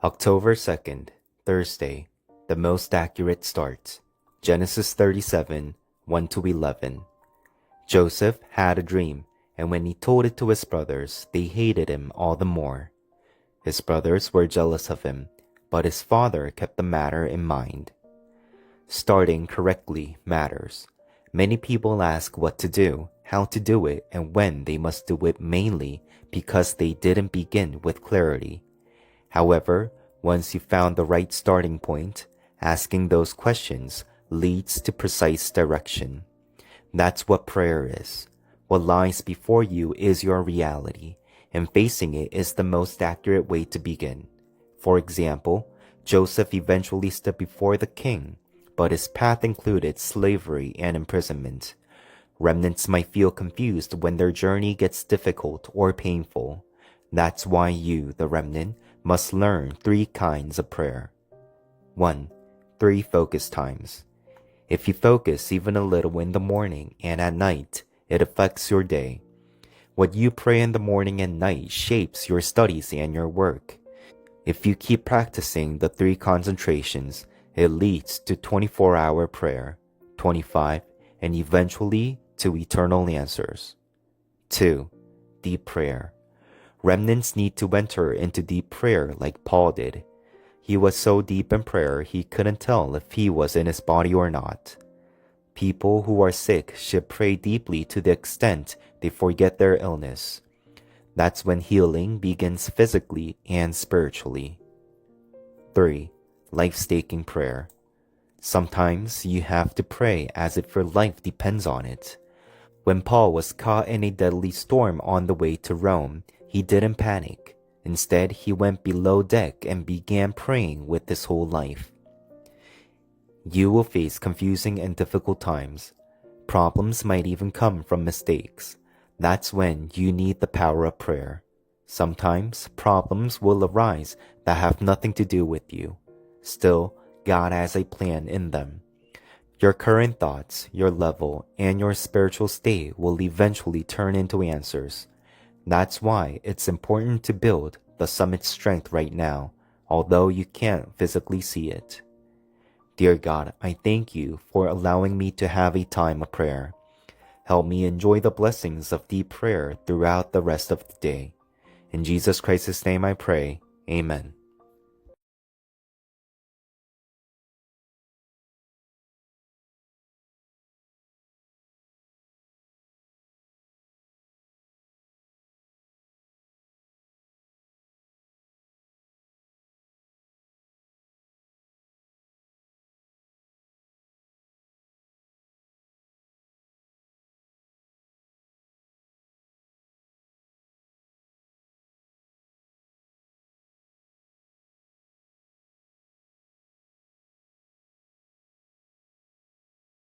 October 2nd, Thursday, the most accurate start. Genesis 37, 1-11. Joseph had a dream, and when he told it to his brothers, they hated him all the more. His brothers were jealous of him, but his father kept the matter in mind. Starting correctly matters. Many people ask what to do, how to do it, and when they must do it, mainly because they didn't begin with clarity. However, once you found the right starting point, asking those questions leads to precise direction. That's what prayer is. What lies before you is your reality, and facing it is the most accurate way to begin. For example, Joseph eventually stood before the king, but his path included slavery and imprisonment. Remnants might feel confused when their journey gets difficult or painful. That's why you, the remnant, must learn 3 kinds of prayer. 1. 3 focus times. If you focus even a little in the morning and at night, it affects your day. What you pray in the morning and night shapes your studies and your work. If you keep practicing the 3 concentrations, it leads to 24-hour prayer, 25, and eventually to eternal answers. 2. Deep prayer. Remnants need to enter into deep prayer like Paul did. He was so deep in prayer he couldn't tell if he was in his body or not. People who are sick should pray deeply to the extent they forget their illness. That's when healing begins physically and spiritually. 3. Life-staking prayer. Sometimes you have to pray as if your life depends on it. When Paul was caught in a deadly storm on the way to Rome, he didn't panic. Instead, he went below deck and began praying with his whole life. You will face confusing and difficult times. Problems might even come from mistakes. That's when you need the power of prayer. Sometimes problems will arise that have nothing to do with you. Still, God has a plan in them. Your current thoughts, your level, and your spiritual state will eventually turn into answers. That's why it's important to build the summit strength right now, although you can't physically see it. Dear God, I thank you for allowing me to have a time of prayer. Help me enjoy the blessings of deep prayer throughout the rest of the day. In Jesus Christ's name I pray. Amen.